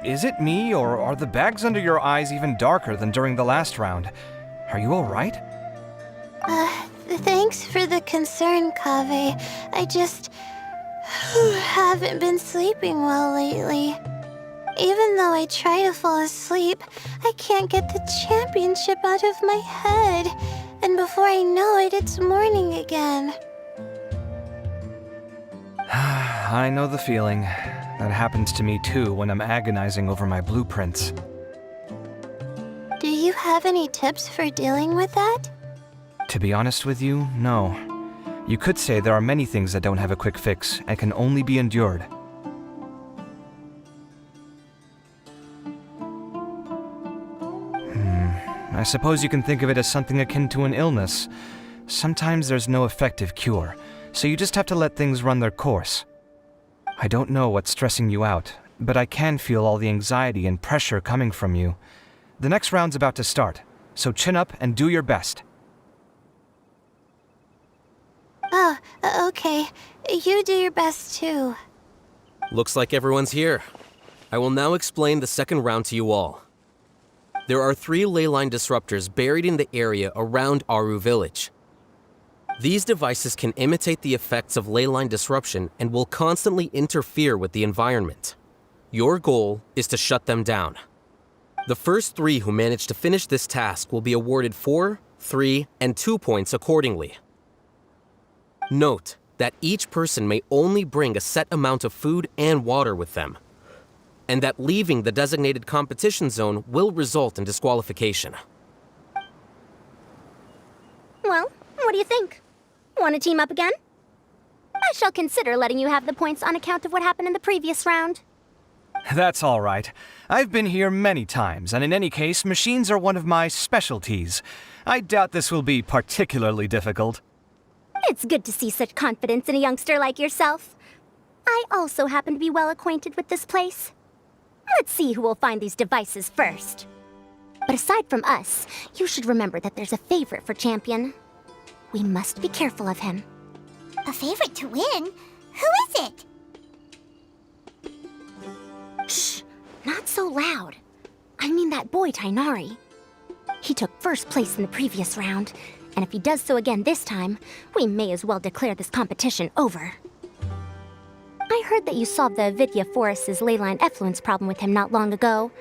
Is it me, or are the bags under your eyes even darker than during the last round? Are you alright? Thanks for the concern, Kaveh. I just haven't been sleeping well lately. Even though I try to fall asleep, I can't get the championship out of my head. And before I know it, it's morning again. I know the feeling. That happens to me too when I'm agonizing over my blueprints. Do you have any tips for dealing with that? To be honest with you, no. You could say there are many things that don't have a quick fix and can only be endured. I suppose you can think of it as something akin to an illness. Sometimes there's no effective cure, so you just have to let things run their course. I don't know what's stressing you out, but I can feel all the anxiety and pressure coming from you. The next round's about to start, so chin up and do your best. Oh, okay. You do your best too. Looks like everyone's here. I will now explain the second round to you all. There are 3 ley line disruptors buried in the area around Aaru Village. These devices can imitate the effects of ley line disruption and will constantly interfere with the environment. Your goal is to shut them down. The first 3 who manage to finish this task will be awarded 4, 3, and 2 points accordingly. Note that each person may only bring a set amount of food and water with them, and that leaving the designated competition zone will result in disqualification. Well, what do you think? Want to team up again? I shall consider letting you have the points on account of what happened in the previous round. That's all right. I've been here many times, and in any case, machines are one of my specialties. I doubt this will be particularly difficult. It's good to see such confidence in a youngster like yourself. I also happen to be well acquainted with this place. Let's see who will find these devices first. But aside from us, you should remember that there's a favorite for Champion. We must be careful of him. A favorite to win? Who is it? Shh! Not so loud. I mean that boy, Tainari. He took first place in the previous round, and if he does so again this time, we may as well declare this competition over. I heard that you solved the Avidya Forest's ley line effluence problem with him not long ago.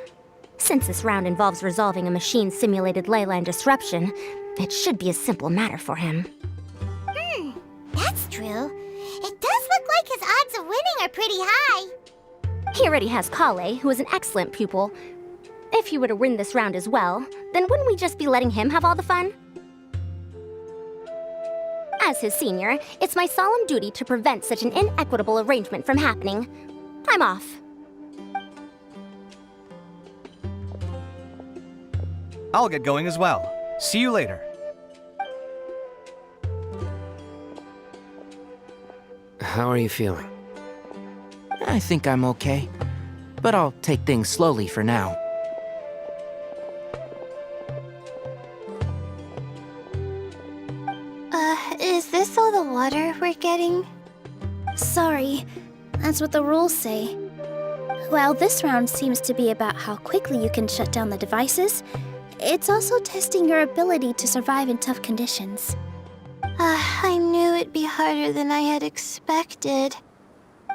Since this round involves resolving a machine-simulated ley line disruption, it should be a simple matter for him. That's true. It does look like his odds of winning are pretty high. He already has Kale, who is an excellent pupil. If he were to win this round as well, then wouldn't we just be letting him have all the fun? As his senior, it's my solemn duty to prevent such an inequitable arrangement from happening. I'm off. I'll get going as well. See you later. How are you feeling? I think I'm okay, but I'll take things slowly for now. Is this all the water we're getting? Sorry, that's what the rules say. While this round seems to be about how quickly you can shut down the devices, it's also testing your ability to survive in tough conditions. I knew it'd be harder than I had expected.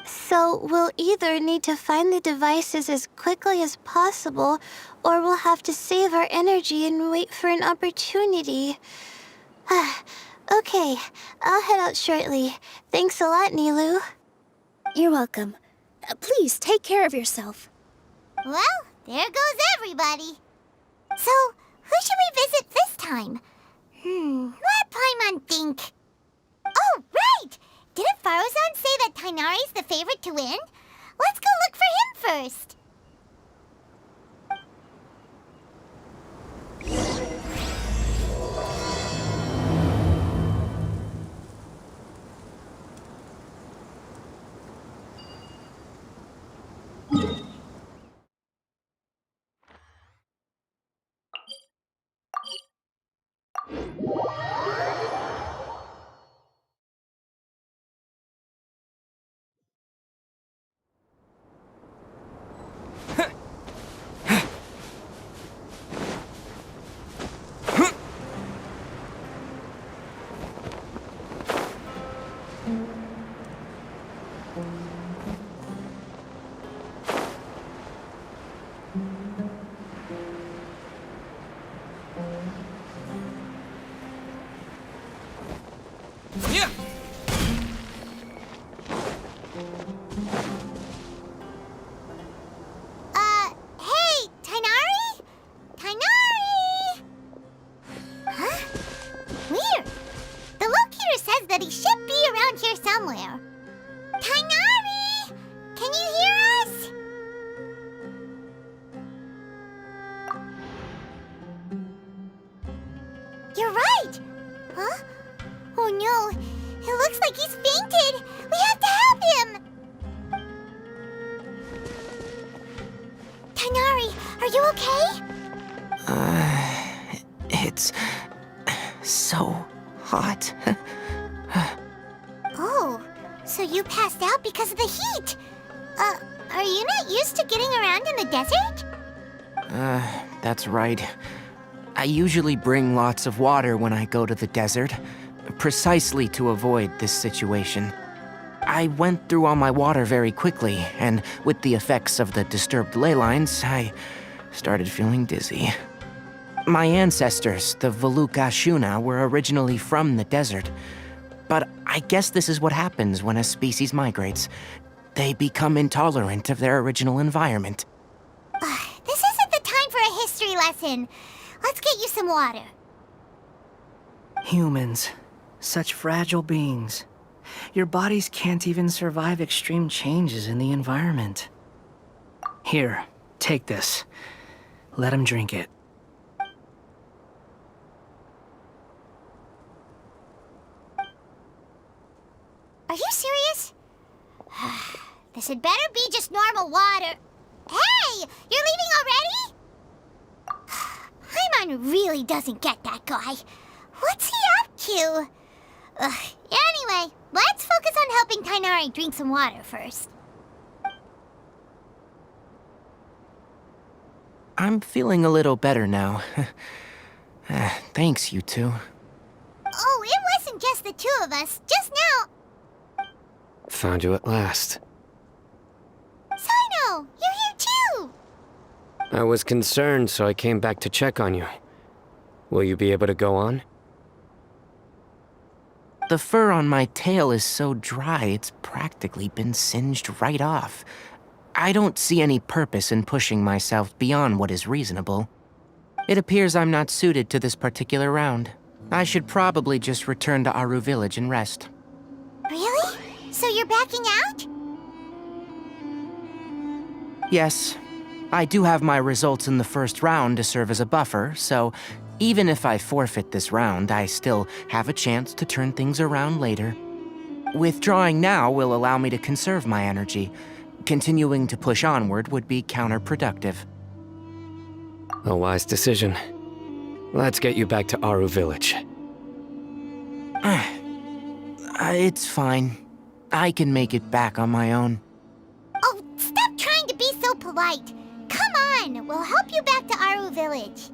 So we'll either need to find the devices as quickly as possible, or we'll have to save our energy and wait for an opportunity. Okay, I'll head out shortly. Thanks a lot, Nilu. You're welcome. Please take care of yourself. Well, there goes everybody. So, who should we visit this time? Let Paimon think. Oh, right! Didn't Faruzan say that Tainari's the favorite to win? Let's go look for him first. Yeah. Hey, Tainari? Tainari! Huh? Weird. The locator says that he should be around here somewhere. Tainari! Can you hear us? You're right! Huh? Oh no, it looks like he's fainted! We have to help him! Tainari, are you okay? It's so hot. Oh, so you passed out because of the heat? Are you not used to getting around in the desert? That's right. I usually bring lots of water when I go to the desert, precisely to avoid this situation. I went through all my water very quickly, and with the effects of the disturbed ley lines, I started feeling dizzy. My ancestors, the Valuk-Ashuna, were originally from the desert. But I guess this is what happens when a species migrates. They become intolerant of their original environment. This isn't the time for a history lesson. Let's get you some water. Humans. Such fragile beings. Your bodies can't even survive extreme changes in the environment. Here, take this. Let him drink it. Are you serious? This had better be just normal water. Hey! You're leaving already? Paimon really doesn't get that guy. What's he up to? Anyway, let's focus on helping Tainari drink some water first. I'm feeling a little better now. Thanks, you two. Oh, it wasn't just the two of us. Just now. Found you at last. Sino, you're here too! I was concerned, so I came back to check on you. Will you be able to go on? The fur on my tail is so dry, it's practically been singed right off. I don't see any purpose in pushing myself beyond what is reasonable. It appears I'm not suited to this particular round. I should probably just return to Aaru Village and rest. Really? So you're backing out? Yes, I do have my results in the first round to serve as a buffer, so even if I forfeit this round, I still have a chance to turn things around later. Withdrawing now will allow me to conserve my energy. Continuing to push onward would be counterproductive. A wise decision. Let's get you back to Aaru Village. It's fine. I can make it back on my own. Oh, stop trying to be so polite. Come on, we'll help you back to Aaru Village.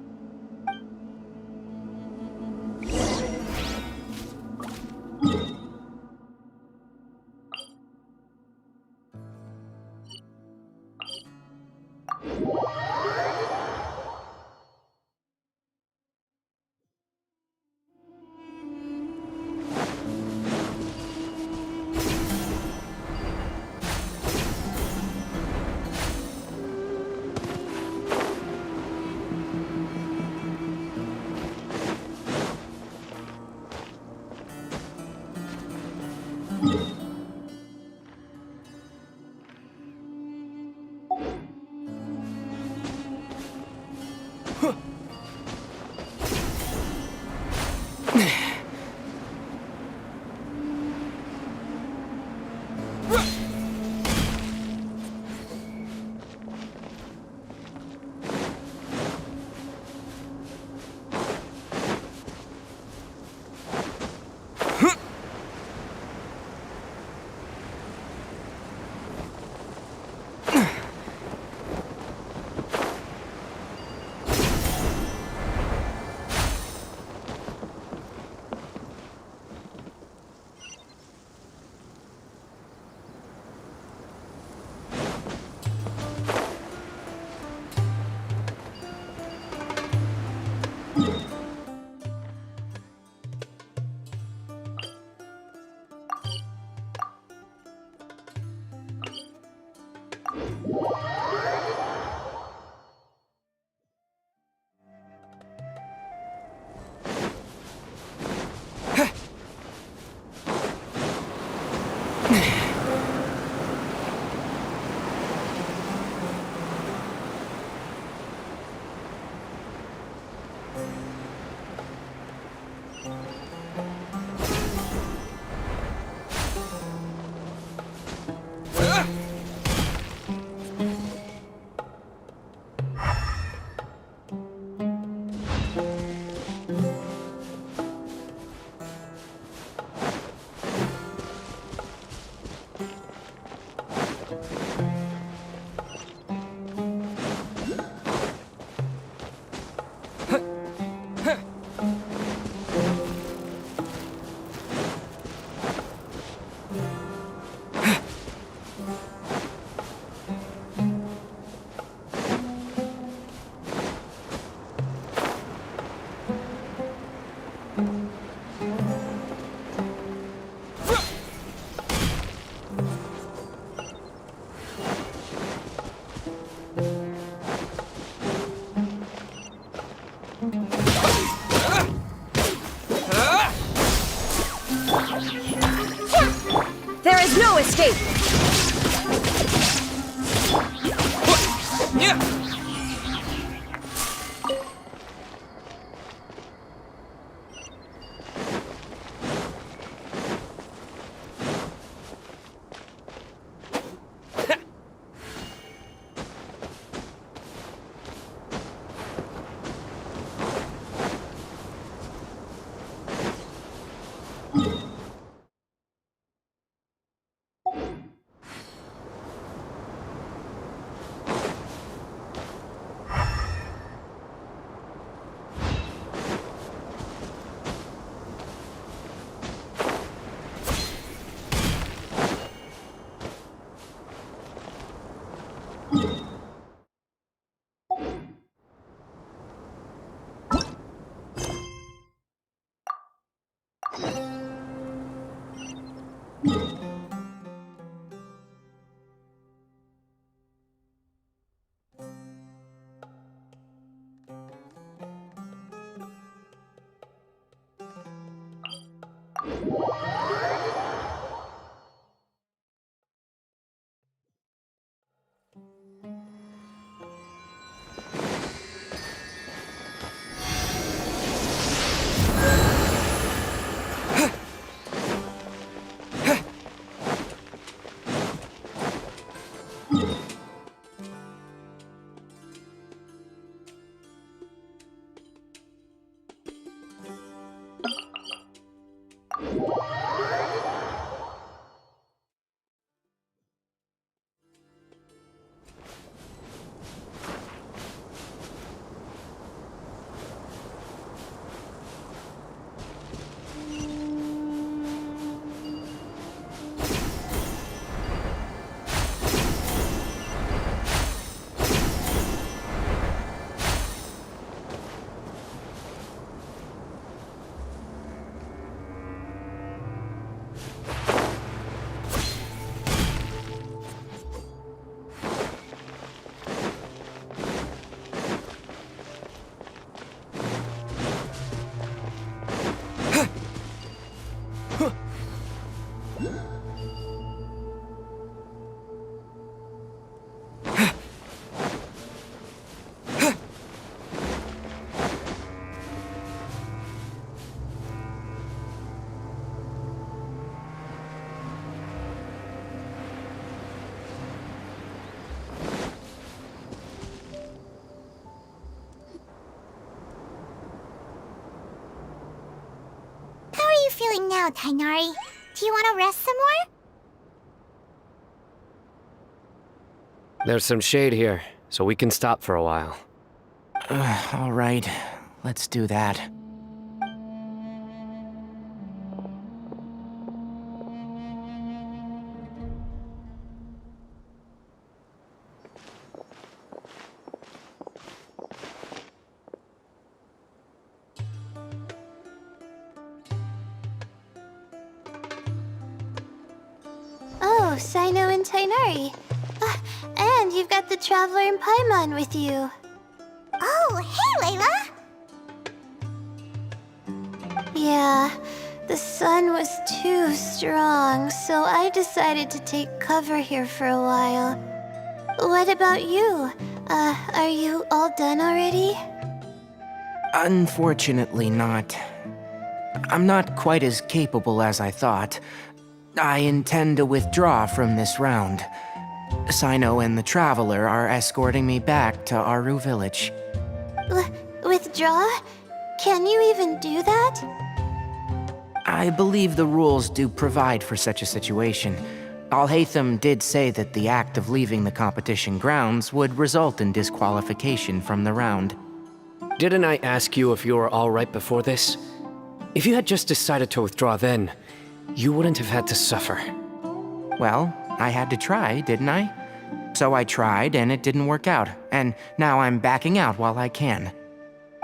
There is no escape! you feeling now, Tainari? Do you want to rest some more? There's some shade here, so we can stop for a while. All right, let's do that. Oh, Sino and Tainari. And you've got the Traveler and Paimon with you. Oh, hey, Layla! Yeah, the sun was too strong, so I decided to take cover here for a while. What about you? Are you all done already? Unfortunately not. I'm not quite as capable as I thought. I intend to withdraw from this round. Sino and the Traveler are escorting me back to Aaru Village. Withdraw? Can you even do that? I believe the rules do provide for such a situation. Alhaitham did say that the act of leaving the competition grounds would result in disqualification from the round. Didn't I ask you if you were alright before this? If you had just decided to withdraw then, you wouldn't have had to suffer. Well, I had to try, didn't I? So I tried, and it didn't work out, and now I'm backing out while I can.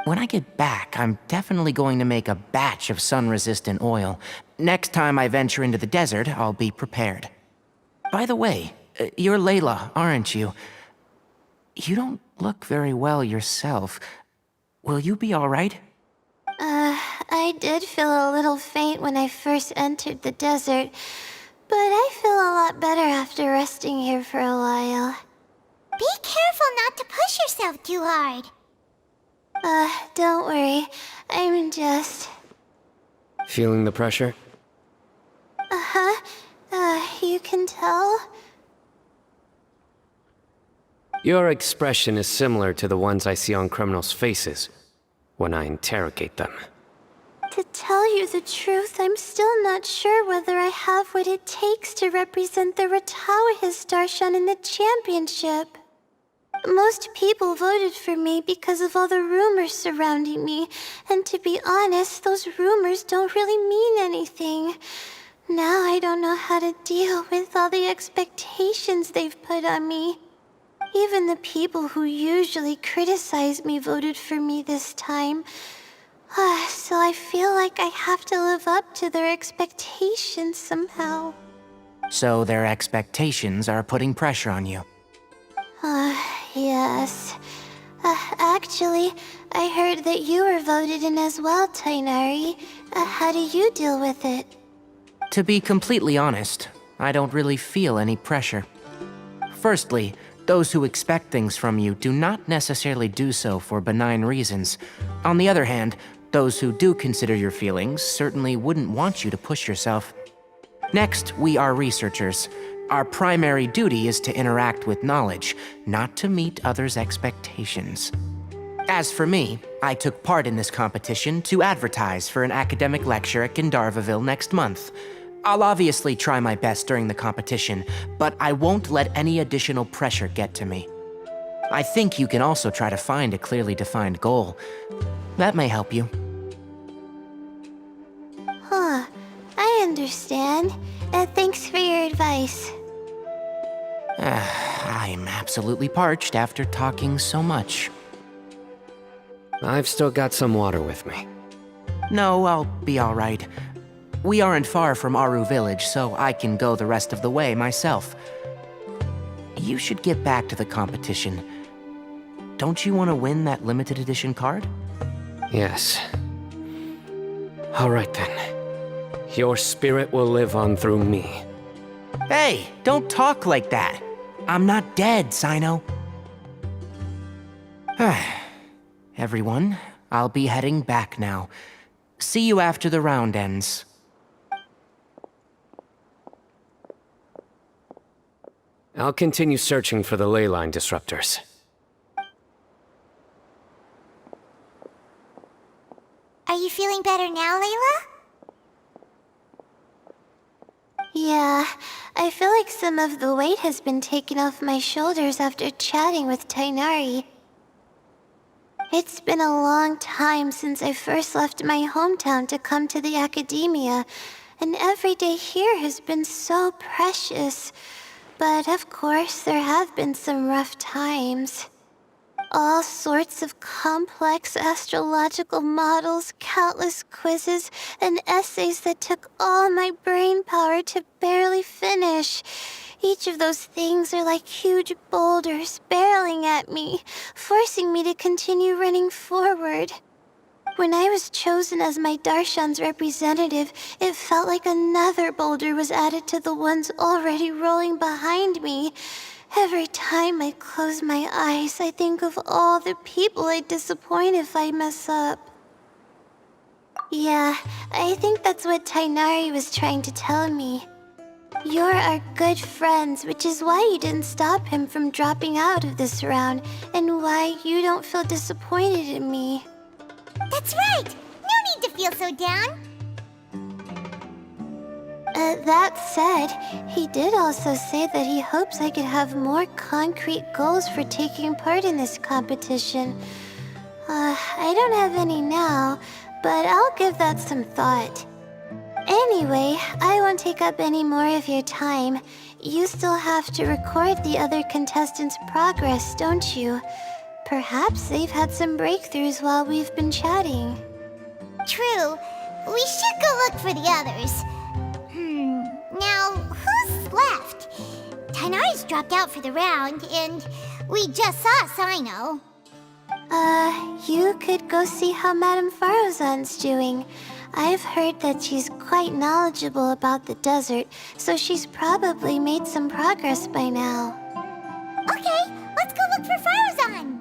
When I get back, I'm definitely going to make a batch of sun-resistant oil. Next time I venture into the desert, I'll be prepared. By the way, you're Layla, aren't you? You don't look very well yourself. Will you be all right? I did feel a little faint when I first entered the desert, but I feel a lot better after resting here for a while. Be careful not to push yourself too hard. Don't worry. I'm just... Feeling the pressure? Uh-huh. You can tell? Your expression is similar to the ones I see on criminals' faces when I interrogate them. To tell you the truth, I'm still not sure whether I have what it takes to represent the Ratawa Darshan in the championship. Most people voted for me because of all the rumors surrounding me, and to be honest, those rumors don't really mean anything. Now I don't know how to deal with all the expectations they've put on me. Even the people who usually criticize me voted for me this time. So I feel like I have to live up to their expectations somehow. So their expectations are putting pressure on you. Yes. Actually, I heard that you were voted in as well, Tainari. How do you deal with it? To be completely honest, I don't really feel any pressure. Firstly, those who expect things from you do not necessarily do so for benign reasons. On the other hand, those who do consider your feelings certainly wouldn't want you to push yourself. Next, we are researchers. Our primary duty is to interact with knowledge, not to meet others' expectations. As for me, I took part in this competition to advertise for an academic lecture at Gandharvaville next month. I'll obviously try my best during the competition, but I won't let any additional pressure get to me. I think you can also try to find a clearly defined goal. That may help you. I understand. Thanks for your advice. I'm absolutely parched after talking so much. I've still got some water with me. No, I'll be all right. We aren't far from Aaru Village, so I can go the rest of the way myself. You should get back to the competition. Don't you want to win that limited edition card? Yes. All right then. Your spirit will live on through me. Hey, don't talk like that. I'm not dead, Sino. Everyone, I'll be heading back now. See you after the round ends. I'll continue searching for the ley line disruptors. Are you feeling better now, Layla? Yeah, I feel like some of the weight has been taken off my shoulders after chatting with Tainari. It's been a long time since I first left my hometown to come to the academia, and every day here has been so precious. But of course, there have been some rough times. All sorts of complex astrological models, countless quizzes, and essays that took all my brain power to barely finish. Each of those things are like huge boulders barreling at me, forcing me to continue running forward. When I was chosen as my darshan's representative, it felt like another boulder was added to the ones already rolling behind me. Every time I close my eyes, I think of all the people I'd disappoint if I mess up. Yeah, I think that's what Tainari was trying to tell me. You're our good friends, which is why you didn't stop him from dropping out of this round, and why you don't feel disappointed in me. That's right! No need to feel so down! That said, he did also say that he hopes I could have more concrete goals for taking part in this competition. I don't have any now, but I'll give that some thought. Anyway, I won't take up any more of your time. You still have to record the other contestants' progress, don't you? Perhaps they've had some breakthroughs while we've been chatting. True. We should go look for the others. Now, who's left? Tainari's dropped out for the round, and we just saw Sino. You could go see how Madame Farozan's doing. I've heard that she's quite knowledgeable about the desert, so she's probably made some progress by now. Okay, let's go look for Farozan!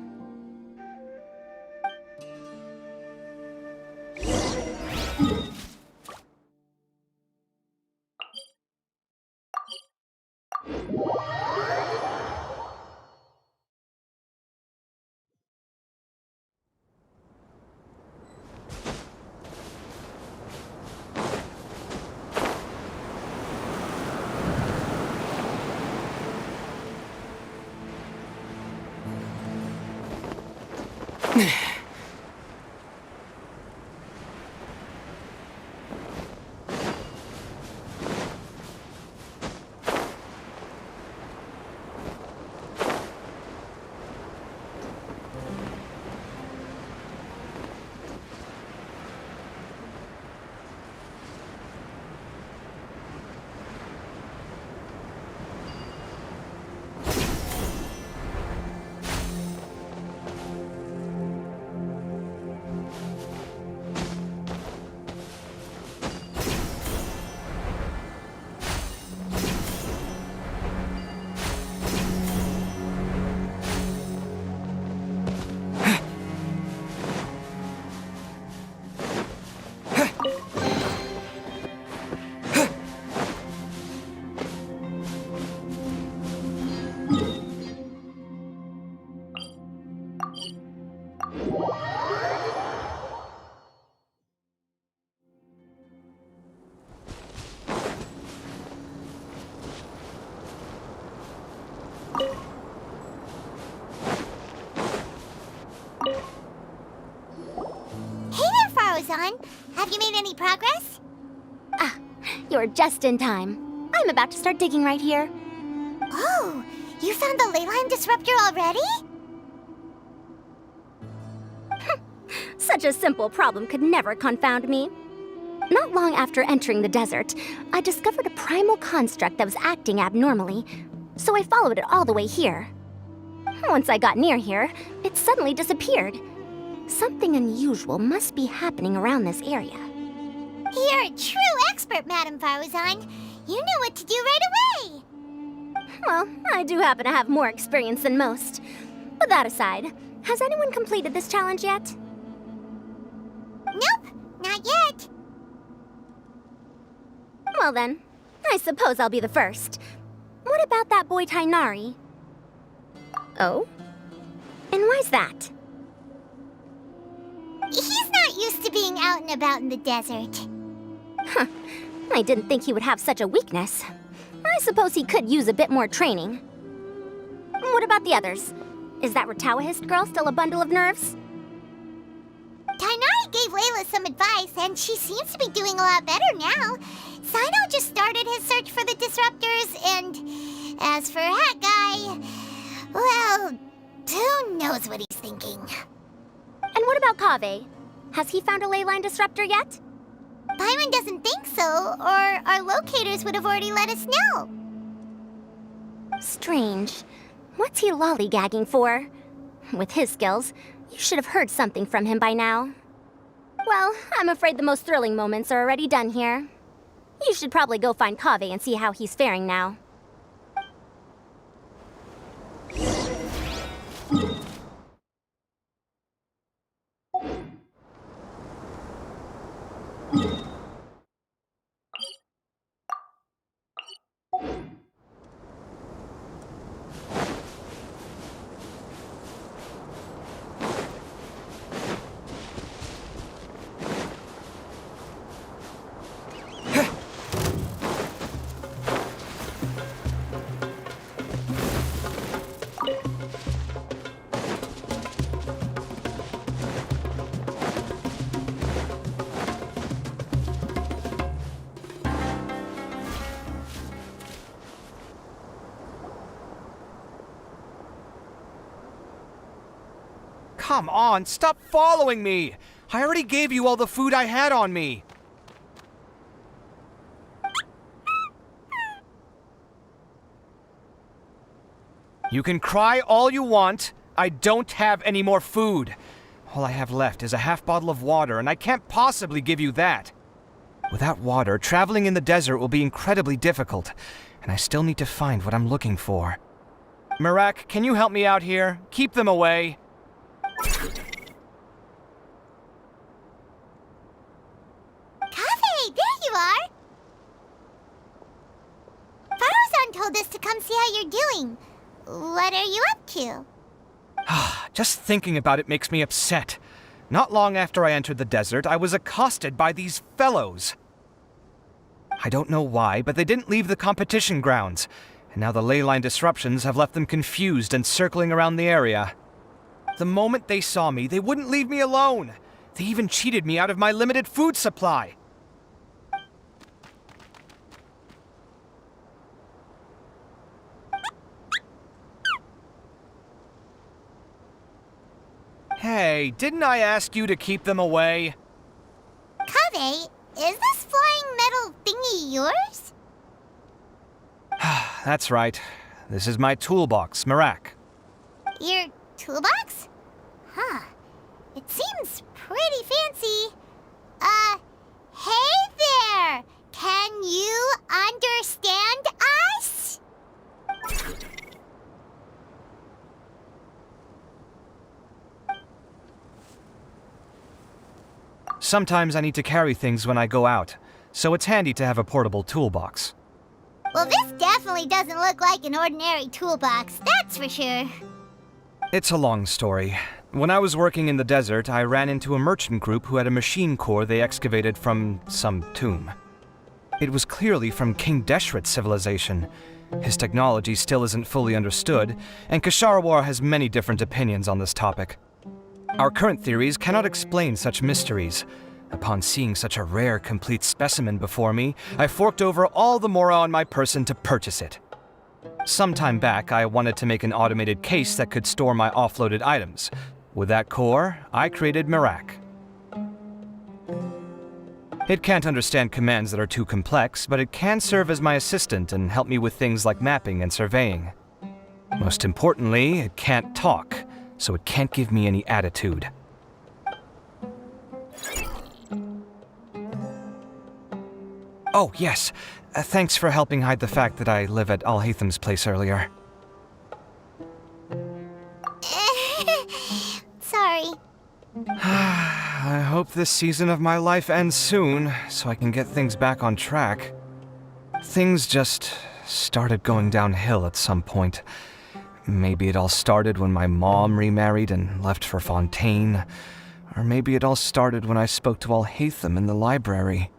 Have you made any progress? You're just in time. I'm about to start digging right here. Oh, you found the ley line disruptor already? Such a simple problem could never confound me. Not long after entering the desert, I discovered a primal construct that was acting abnormally, so I followed it all the way here. Once I got near here, it suddenly disappeared. Something unusual must be happening around this area. You're a true expert, Madame Farozan. You knew what to do right away. Well, I do happen to have more experience than most. But that aside, has anyone completed this challenge yet? Nope, not yet. Well then, I suppose I'll be the first. What about that boy Tainari? Oh? And why's that? He's not used to being out and about in the desert. I didn't think he would have such a weakness. I suppose he could use a bit more training. What about the others? Is that Ratawahist girl still a bundle of nerves? Tainari gave Layla some advice, and she seems to be doing a lot better now. Sino just started his search for the disruptors, and as for Hat Guy, well, who knows what he's thinking. And what about Kaveh? Has he found a ley line disruptor yet? Paimon doesn't think so, or our locators would have already let us know. Strange. What's he lollygagging for? With his skills, you should have heard something from him by now. Well, I'm afraid the most thrilling moments are already done here. You should probably go find Kaveh and see how he's faring now. Come on, stop following me! I already gave you all the food I had on me. You can cry all you want. I don't have any more food. All I have left is a half bottle of water, and I can't possibly give you that. Without water, traveling in the desert will be incredibly difficult, and I still need to find what I'm looking for. Merak, can you help me out here? Keep them away. Kaveh, there you are! Farazan told us to come see how you're doing. What are you up to? Just thinking about it makes me upset. Not long after I entered the desert, I was accosted by these fellows. I don't know why, but they didn't leave the competition grounds, and now the ley line disruptions have left them confused and circling around the area. The moment they saw me, they wouldn't leave me alone. They even cheated me out of my limited food supply. Hey, didn't I ask you to keep them away? Kaveh, is this flying metal thingy yours? That's right. This is my toolbox, Merak. Your toolbox? Huh. It seems pretty fancy. Hey there! Can you understand us? Sometimes I need to carry things when I go out, so it's handy to have a portable toolbox. Well, this definitely doesn't look like an ordinary toolbox, that's for sure. It's a long story. When I was working in the desert, I ran into a merchant group who had a machine core they excavated from some tomb. It was clearly from King Deshret's civilization. His technology still isn't fully understood, and Kasharawar has many different opinions on this topic. Our current theories cannot explain such mysteries. Upon seeing such a rare, complete specimen before me, I forked over all the mora on my person to purchase it. Some time back, I wanted to make an automated case that could store my offloaded items. With that core, I created Merak. It can't understand commands that are too complex, but it can serve as my assistant and help me with things like mapping and surveying. Most importantly, it can't talk, so it can't give me any attitude. Oh, yes. Thanks for helping hide the fact that I live at Al-Haytham's place earlier. Sorry. I hope this season of my life ends soon, so I can get things back on track. Things just started going downhill at some point. Maybe it all started when my mom remarried and left for Fontaine. Or maybe it all started when I spoke to Al-Haytham in the library.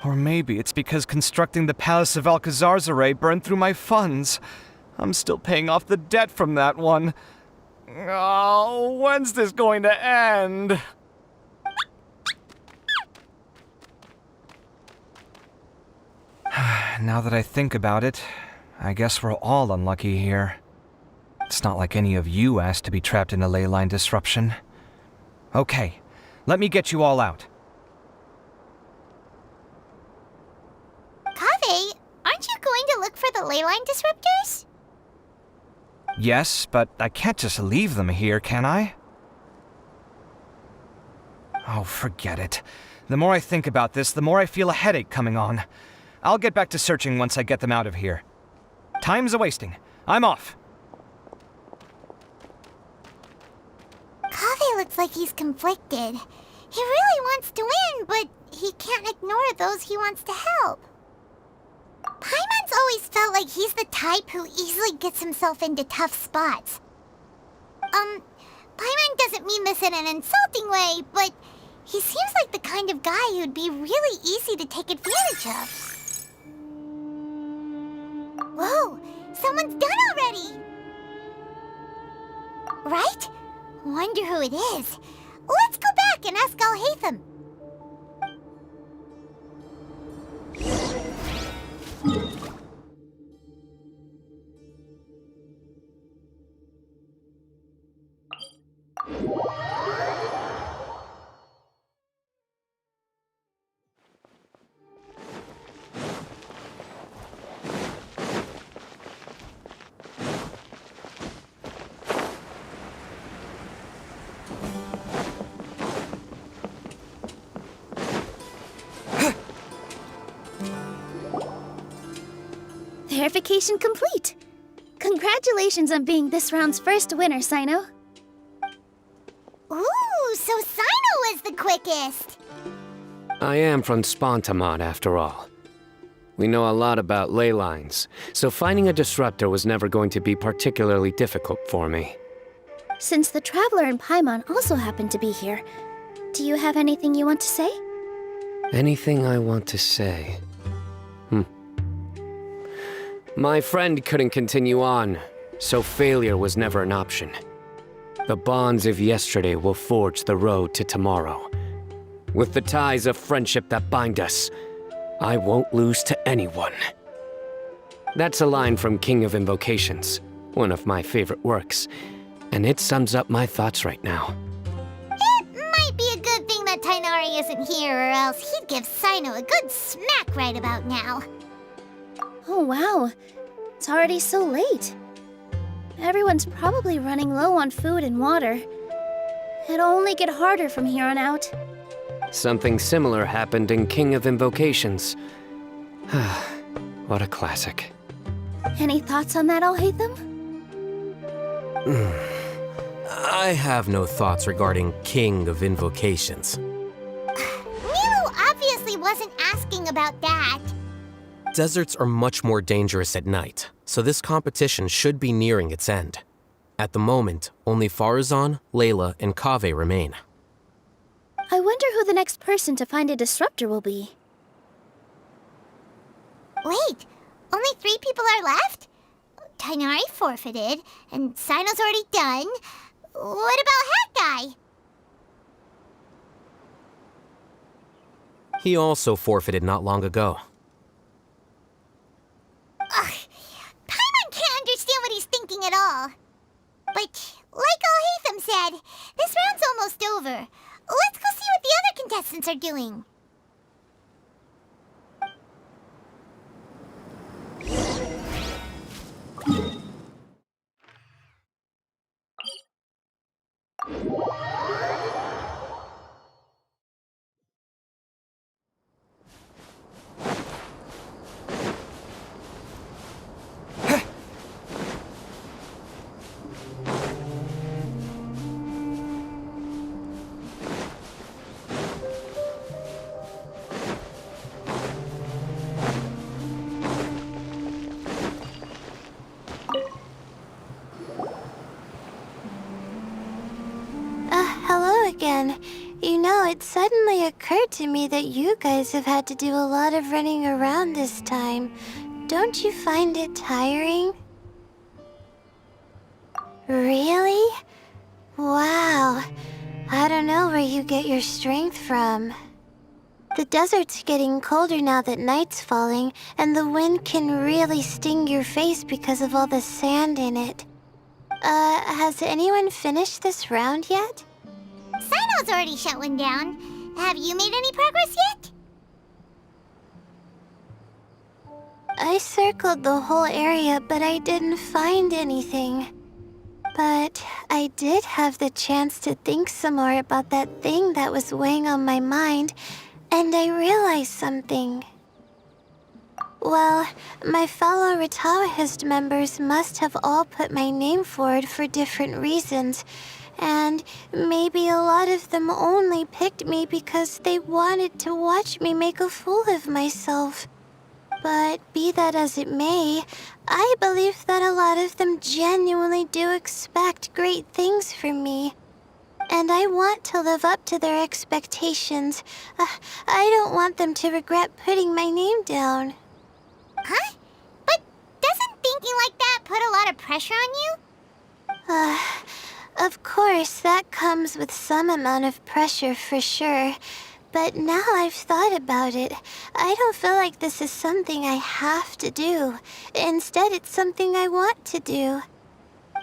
Or maybe it's because constructing the Palace of Alcazar's burned through my funds. I'm still paying off the debt from that one. Oh, when's this going to end? Now that I think about it, I guess we're all unlucky here. It's not like any of you asked to be trapped in a ley line disruption. Okay, let me get you all out. Kaveh, aren't you going to look for the ley line disruptors? Yes, but I can't just leave them here, can I? Oh, forget it. The more I think about this, the more I feel a headache coming on. I'll get back to searching once I get them out of here. Time's a-wasting. I'm off. Kaveh looks like he's conflicted. He really wants to win, but he can't ignore those he wants to help. Paimon's always felt like he's the type who easily gets himself into tough spots. Paimon doesn't mean this in an insulting way, but he seems like the kind of guy who'd be really easy to take advantage of. Whoa, someone's done already! Right? Wonder who it is. Let's go back and ask Al-Haytham. Verification complete! Congratulations on being this round's first winner, Sino. Ooh, so Sino was the quickest! I am from Spontamod, after all. We know a lot about ley lines, so finding a disruptor was never going to be particularly difficult for me. Since the Traveler and Paimon also happen to be here, do you have anything you want to say? Anything I want to say? My friend couldn't continue on, so failure was never an option. The bonds of yesterday will forge the road to tomorrow. With the ties of friendship that bind us, I won't lose to anyone. That's a line from King of Invocations, one of my favorite works, and it sums up my thoughts right now. It might be a good thing that Tighnari isn't here, or else he'd give Sino a good smack right about now. Oh wow, it's already so late. Everyone's probably running low on food and water. It'll only get harder from here on out. Something similar happened in King of Invocations. What a classic. Any thoughts on that, Al-Haytham? I have no thoughts regarding King of Invocations. Milu obviously wasn't asking about that. Deserts are much more dangerous at night, so this competition should be nearing its end. At the moment, only Farazan, Layla, and Kaveh remain. I wonder who the next person to find a disruptor will be. Wait, only 3 people are left? Tighnari forfeited, and Sino's already done. What about Hat Guy? He also forfeited not long ago. Ugh, Paimon can't understand what he's thinking at all. But, like Al-Haytham said, this round's almost over. Let's go see what the other contestants are doing. Hello again. You know, it suddenly occurred to me that you guys have had to do a lot of running around this time. Don't you find it tiring? Really? Wow. I don't know where you get your strength from. The desert's getting colder now that night's falling, and the wind can really sting your face because of all the sand in it. Has anyone finished this round yet? Sino's already shut one down. Have you made any progress yet? I circled the whole area, but I didn't find anything. But I did have the chance to think some more about that thing that was weighing on my mind, and I realized something. Well, my fellow Retawahist members must have all put my name forward for different reasons, and maybe a lot of them only picked me because they wanted to watch me make a fool of myself. But be that as it may, I believe that a lot of them genuinely do expect great things from me. And I want to live up to their expectations. I don't want them to regret putting my name down. Huh? But doesn't thinking like that put a lot of pressure on you? Of course, that comes with some amount of pressure for sure. But now I've thought about it, I don't feel like this is something I have to do. Instead, it's something I want to do.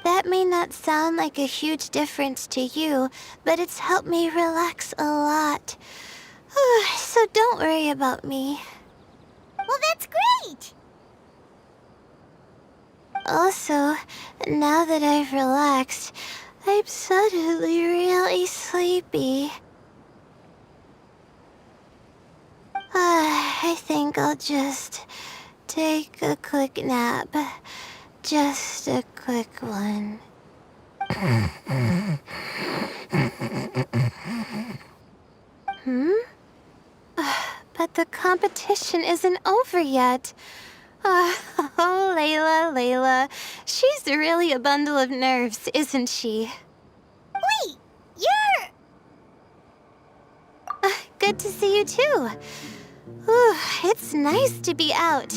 That may not sound like a huge difference to you, but it's helped me relax a lot. So don't worry about me. Well, that's great! Also, now that I've relaxed, I'm suddenly really sleepy. I think I'll just take a quick nap. Just a quick one. But the competition isn't over yet. Oh, Layla. She's really a bundle of nerves, isn't she? Wait, you're... Good to see you too. It's nice to be out.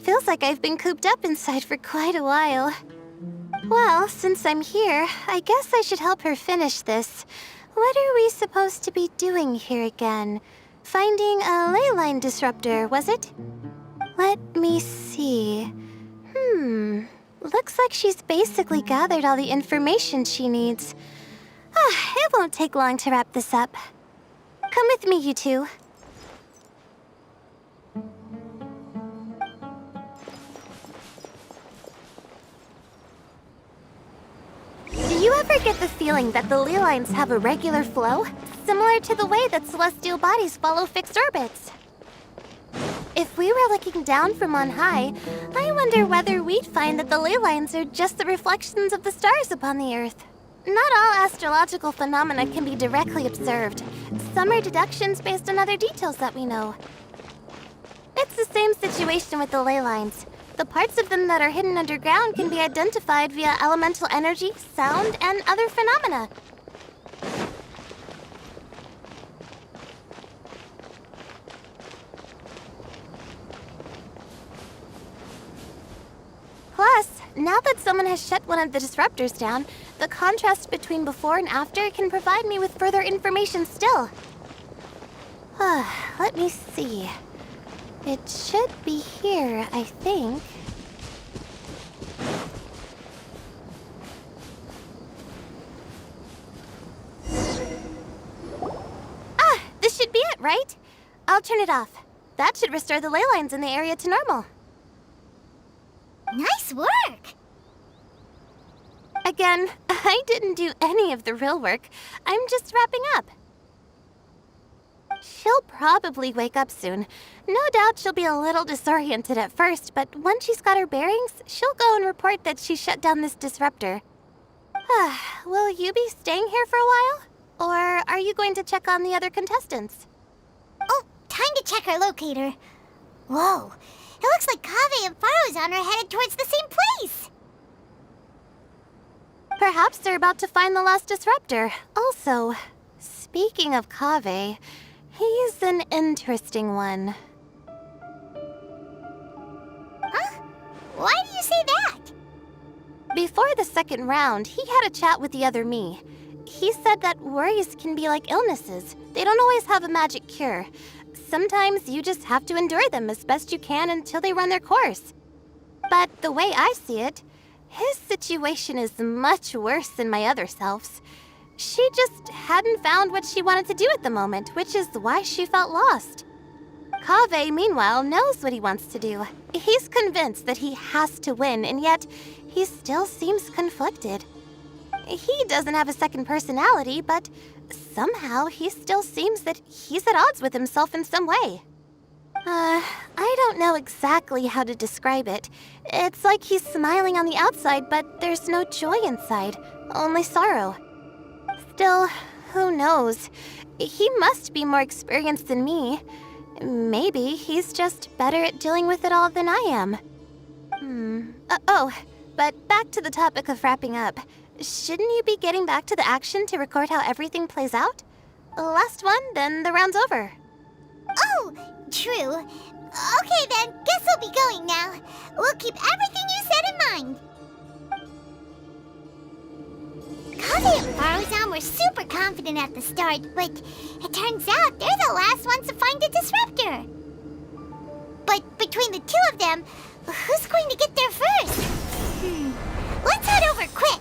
Feels like I've been cooped up inside for quite a while. Well, since I'm here, I guess I should help her finish this. What are we supposed to be doing here again? Finding a ley line disruptor, was it? Let me see. Looks like she's basically gathered all the information she needs. It won't take long to wrap this up. Come with me, you two. Do you ever get the feeling that the ley lines have a regular flow? Similar to the way that celestial bodies follow fixed orbits. If we were looking down from on high, I wonder whether we'd find that the ley lines are just the reflections of the stars upon the Earth. Not all astrological phenomena can be directly observed. Some are deductions based on other details that we know. It's the same situation with the ley lines. The parts of them that are hidden underground can be identified via elemental energy, sound, and other phenomena. Plus, now that someone has shut one of the disruptors down, the contrast between before and after can provide me with further information still. Let me see. It should be here, I think. This should be it, right? I'll turn it off. That should restore the ley lines in the area to normal. Nice work! Again, I didn't do any of the real work. I'm just wrapping up. She'll probably wake up soon. No doubt she'll be a little disoriented at first, but once she's got her bearings, she'll go and report that she shut down this disruptor. Will you be staying here for a while? Or are you going to check on the other contestants? Oh, time to check our locator. Whoa, it looks like Kaveh and Farozan are headed towards the same place. Perhaps they're about to find the last disruptor. Also, Speaking of Kaveh, he's an interesting one. Huh? Why do you say that? Before the second round, he had a chat with the other me. He said that worries can be like illnesses. They don't always have a magic cure. Sometimes you just have to endure them as best you can until they run their course. But the way I see it, his situation is much worse than my other self's. She just hadn't found what she wanted to do at the moment, which is why she felt lost. Kaveh, meanwhile, knows what he wants to do. He's convinced that he has to win, and yet he still seems conflicted. He doesn't have a second personality, but somehow he still seems that he's at odds with himself in some way. I don't know exactly how to describe it. It's like he's smiling on the outside, but there's no joy inside, only sorrow. Still, who knows? He must be more experienced than me. Maybe he's just better at dealing with it all than I am. But back to the topic of wrapping up. Shouldn't you be getting back to the action to record how everything plays out? Last one, then the round's over. Oh, true. Okay then, guess we'll be going now. We'll keep everything you said in mind. Kaveh and Faruzan were super confident at the start, but it turns out they're the last ones to find a disruptor. But between the two of them, who's going to get there first? Let's head over quick.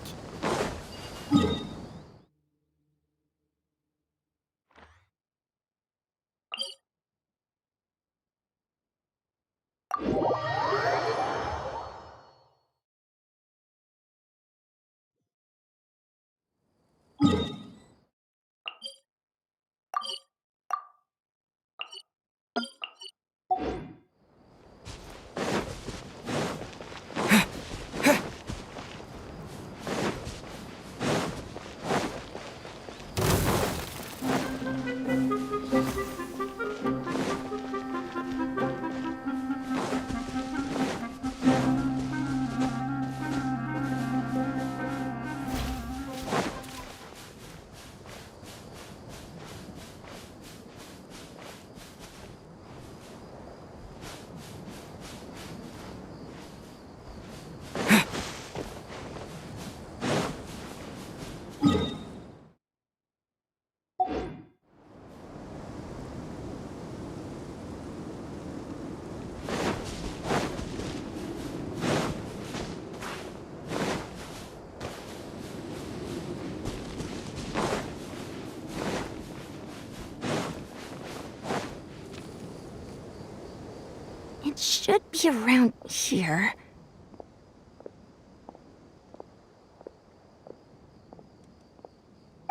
It should be around here.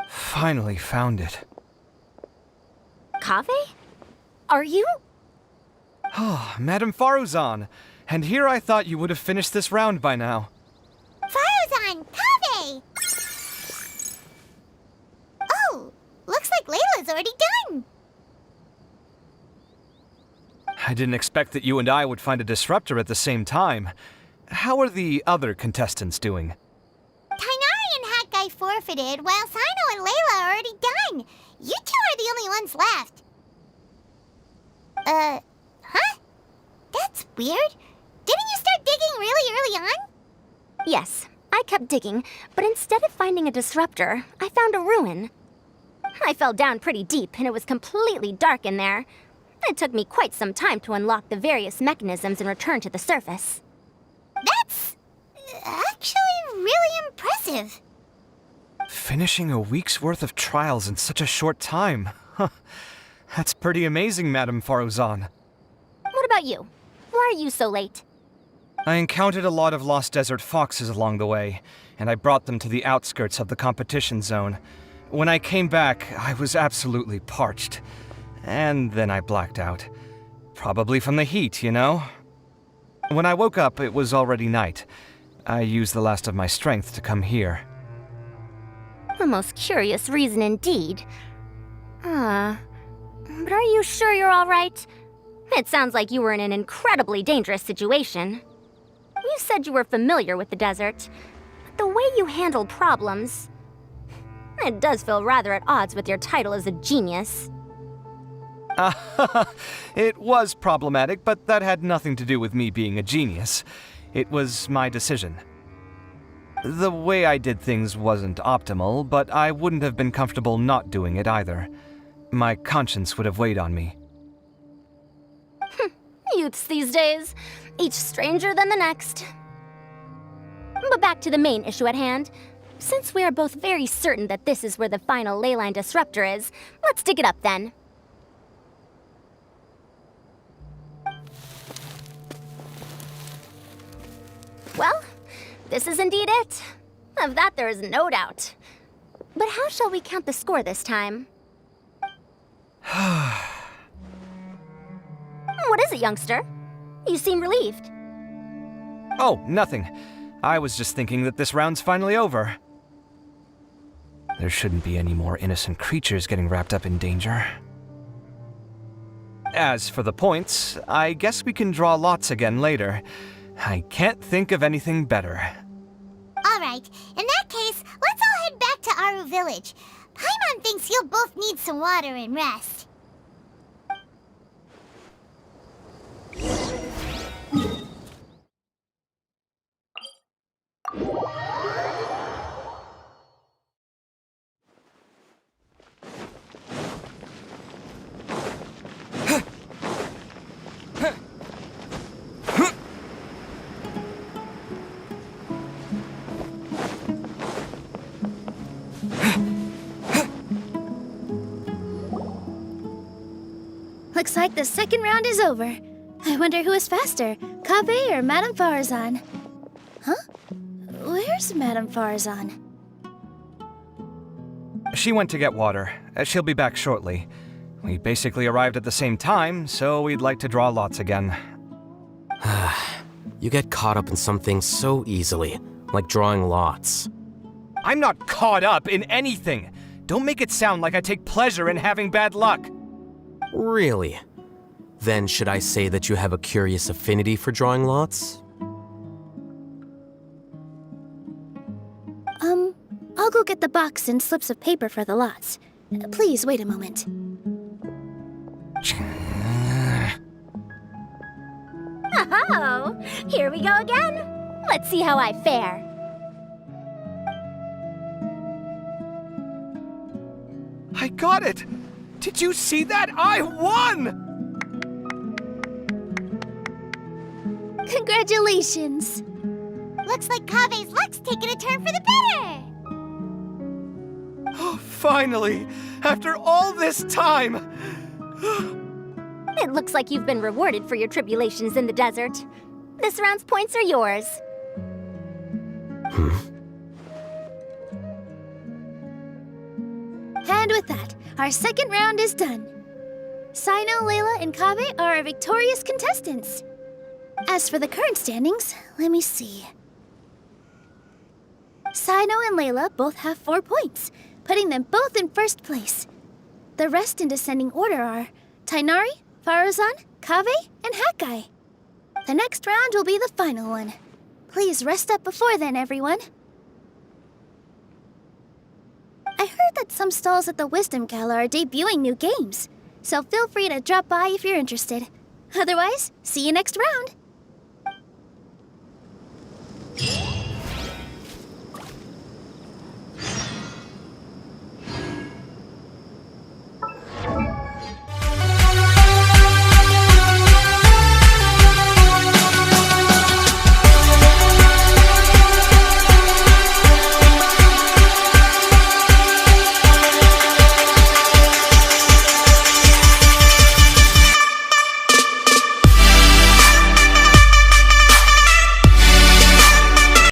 Finally found it. Kaveh? Are you? Oh, Madame Faruzan. And here I thought you would have finished this round by now. Faruzan, Kaveh! Oh, looks like Layla's already done. I didn't expect that you and I would find a disruptor at the same time. How are the other contestants doing? Tainari and Hat Guy forfeited, while Sino and Layla are already done. You two are the only ones left. Huh? That's weird. Didn't you start digging really early on? Yes, I kept digging, but instead of finding a disruptor, I found a ruin. I fell down pretty deep, and it was completely dark in there. It took me quite some time to unlock the various mechanisms and return to the surface. That's actually really impressive. Finishing a week's worth of trials in such a short time. Huh. That's pretty amazing, Madame Faruzan. What about you? Why are you so late? I encountered a lot of lost desert foxes along the way, and I brought them to the outskirts of the competition zone. When I came back, I was absolutely parched. And then I blacked out. Probably from the heat, you know? When I woke up, it was already night. I used the last of my strength to come here. A most curious reason indeed. But are you sure you're all right? It sounds like you were in an incredibly dangerous situation. You said you were familiar with the desert, but the way you handled problems... It does feel rather at odds with your title as a genius. It was problematic, but that had nothing to do with me being a genius. It was my decision. The way I did things wasn't optimal, but I wouldn't have been comfortable not doing it either. My conscience would have weighed on me. Youths these days, each stranger than the next. But back to the main issue at hand. Since we are both very certain that this is where the final leyline disruptor is, let's dig it up then. Well, this is indeed it. Of that there is no doubt. But how shall we count the score this time? What is it, youngster? You seem relieved. Oh, nothing. I was just thinking that this round's finally over. There shouldn't be any more innocent creatures getting wrapped up in danger. As for the points, I guess we can draw lots again later. I can't think of anything better. Alright, in that case, let's all head back to Aaru Village. Paimon thinks you'll both need some water and rest. Looks like the second round is over. I wonder who is faster, Kaveh or Madame Farazan? Huh? Where's Madame Farazan? She went to get water. She'll be back shortly. We basically arrived at the same time, so we'd like to draw lots again. You get caught up in some things so easily, like drawing lots. I'm not caught up in anything! Don't make it sound like I take pleasure in having bad luck! Really? Then should I say that you have a curious affinity for drawing lots? I'll go get the box and slips of paper for the lots. Please wait a moment. Oh, here we go again. Let's see how I fare. I got it! Did you see that? I won! Congratulations! Looks like Kaveh's luck's taking a turn for the better. Oh, finally! After all this time! It looks like you've been rewarded for your tribulations in the desert. This round's points are yours. And with that, our second round is done. Sino, Layla, and Kaveh are our victorious contestants. As for the current standings, let me see. Sino and Layla both have 4 points, putting them both in first place. The rest in descending order are Tighnari, Farazan, Kaveh, and Hakai. The next round will be the final one. Please rest up before then, everyone. I heard that some stalls at the Wisdom Gala are debuting new games, so feel free to drop by if you're interested. Otherwise, see you next round!